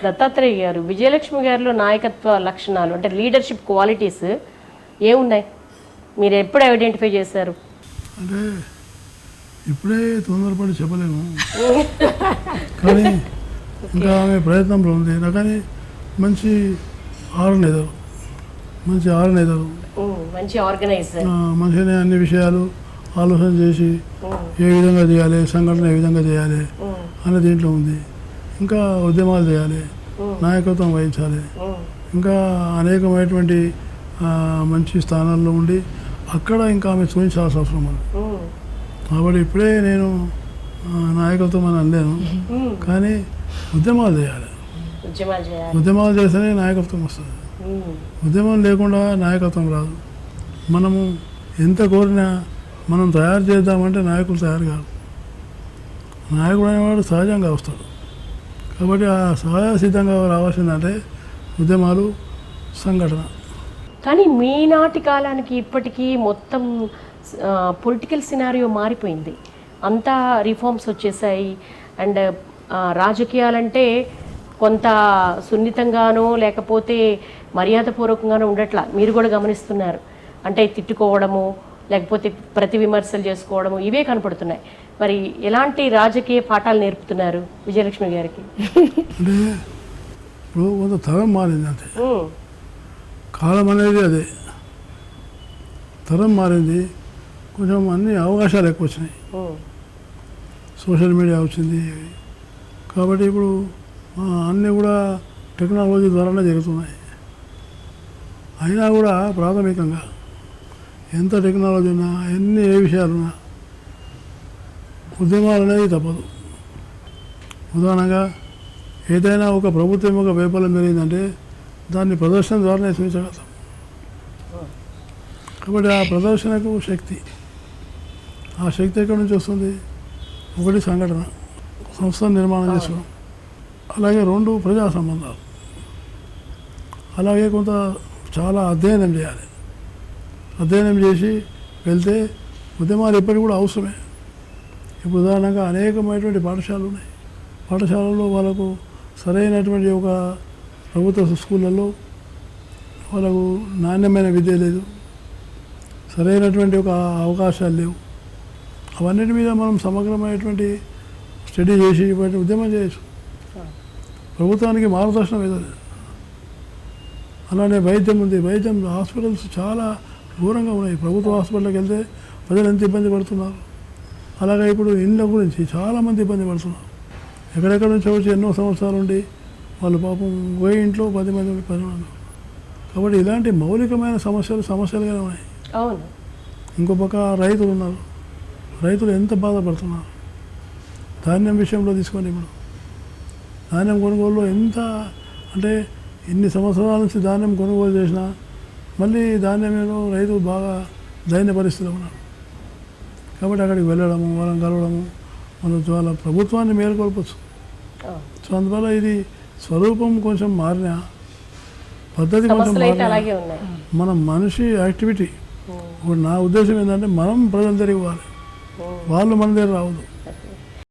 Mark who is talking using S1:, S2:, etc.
S1: దత్తాత్రేయ గారు, విజయలక్ష్మి గారిలో నాయకత్వ లక్షణాలు అంటే లీడర్షిప్ క్వాలిటీస్ ఏమున్నాయి? మీరు ఎప్పుడు ఐడెంటిఫై చేశారు?
S2: అంటే ఇప్పుడే తొందరపడి చెప్పలేము, కానీ ఇంకా ఆమె ప్రయత్నంలో ఉంది. కానీ మంచి ఆర్గనైజర్,
S1: మంచి ఆర్గనైజర్,
S2: మంచిగానే అన్ని విషయాలు ఆలోచన చేసి ఏ విధంగా చేయాలి, సంఘటన ఏ విధంగా చేయాలి అనే దీంట్లో ఉంది. ఇంకా ఉద్యమాలు చేయాలి, నాయకత్వం వహించాలి, ఇంకా అనేకమైనటువంటి మంచి స్థానాల్లో ఉండి అక్కడ ఇంకా ఆమె చూపించాల్సిన అవసరం ఉంది. కాబట్టి ఇప్పుడే నేను నాయకత్వం అని అనలేను, కానీ ఉద్యమాలు చేయాలి. ఉద్యమాలు చేస్తేనే నాయకత్వం వస్తుంది. ఉద్యమం లేకుండా నాయకత్వం రాదు. మనము ఎంత కోరినా మనం తయారు చేద్దామంటే నాయకులు తయారు కాదు. నాయకుడు అనేవాడు సహజంగా వస్తాడు. కాబట్టి ఆ సహజ సిద్ధంగా రావాల్సిందంటే ఉద్యమాలు, సంఘటన.
S1: కానీ మీనాటి కాలానికి ఇప్పటికీ మొత్తం పొలిటికల్ సినారియో మారిపోయింది. అంతా రిఫార్మ్స్ వచ్చేసాయి. అండ్ రాజకీయాలంటే కొంత సున్నితంగానో లేకపోతే మర్యాదపూర్వకంగానో ఉండట్లా. మీరు కూడా గమనిస్తున్నారు. అంటే తిట్టుకోవడము, లేకపోతే ప్రతి విమర్శలు చేసుకోవడము, ఇవే కనపడుతున్నాయి. మరి ఎలాంటి రాజకీయ పాఠాలు నేర్పుతున్నారు విజయలక్ష్మి గారికి?
S2: అంటే ఇప్పుడు కొంత తరం మారింది, అంతే. కాలం అనేది అదే, తరం మారింది. కొంచెం అన్ని అవకాశాలు ఎక్కువ వచ్చినాయి. సోషల్ మీడియా వచ్చింది. కాబట్టి ఇప్పుడు అన్నీ కూడా టెక్నాలజీ ద్వారానే జరుగుతున్నాయి. అయినా కూడా ప్రాథమికంగా ఎంత టెక్నాలజీ ఉన్నా, ఏ విషయాలున్నా ఉద్యమాలు అనేది తప్పదు. ఉదాహరణగా ఏదైనా ఒక ప్రభుత్వం ఒక వైఫల్యం జరిగిందంటే దాన్ని ప్రదర్శన ద్వారానే చూపించగలుగుతాం. కాబట్టి ఆ ప్రదర్శనకు శక్తి, ఆ శక్తి ఎక్కడి నుంచి వస్తుంది? ఒకటి సంఘటన, సంస్థ నిర్మాణం చేసుకోవడం, అలాగే రెండు ప్రజా సంబంధాలు, అలాగే కొంత చాలా అధ్యయనం చేయాలి. అధ్యయనం చేసి వెళ్తే ఉద్యమాలు ఎప్పటికీ కూడా అవసరమే. ఇప్పుడు ఉదాహరణగా అనేకమైనటువంటి పాఠశాలలు ఉన్నాయి. పాఠశాలల్లో వాళ్ళకు సరైనటువంటి ఒక ప్రభుత్వ స్కూళ్ళల్లో వాళ్ళకు నాణ్యమైన విద్య లేదు, సరైనటువంటి ఒక అవకాశాలు లేవు. అవన్నిటి మీద మనం సమగ్రమైనటువంటి స్టడీ చేసి వాటిని ఉద్యమం చేయొచ్చు. ప్రభుత్వానికి మార్గదర్శనం అవుతుంది. అలానే వైద్యం ఉంది. వైద్యం హాస్పిటల్స్ చాలా ఘోరంగా ఉన్నాయి. ప్రభుత్వ హాస్పిటల్కి వెళ్తే ప్రజలు ఎంత ఇబ్బంది పడుతున్నారు. అలాగే ఇప్పుడు ఇళ్ళ గురించి చాలామంది ఇబ్బంది పడుతున్నారు. ఎక్కడెక్కడ నుంచి వచ్చి ఎన్నో సంవత్సరాలు ఉండి వాళ్ళు పాపం పోయి ఇంట్లో 10 మంది 10 మంది. కాబట్టి ఇలాంటి మౌలికమైన సమస్యలుగానే ఉన్నాయి.
S1: అవును.
S2: ఇంకో పక్క రైతులు ఉన్నారు. రైతులు ఎంత బాధపడుతున్నారు. ధాన్యం విషయంలో తీసుకొని ఇప్పుడు ధాన్యం కొనుగోలులో ఎంత అంటే ఇన్ని సంవత్సరాల నుంచి ధాన్యం కొనుగోలు చేసినా మళ్ళీ ధాన్యంలో రైతులు బాగా దైన్య పరిస్థితిలో ఉన్నారు. కాబట్టి అక్కడికి వెళ్ళడము, వాళ్ళని కలవడము, మనం చాలా ప్రభుత్వాన్ని మేలుకొల్పచ్చు. సో అందువల్ల ఇది స్వరూపం కొంచెం మారిన పద్ధతి కొంచెం మారిన మన మనిషి యాక్టివిటీ. ఇప్పుడు నా ఉద్దేశం ఏంటంటే మనం ప్రజల దగ్గరికి పోవాలి, వాళ్ళు మన దగ్గర రావద్దు.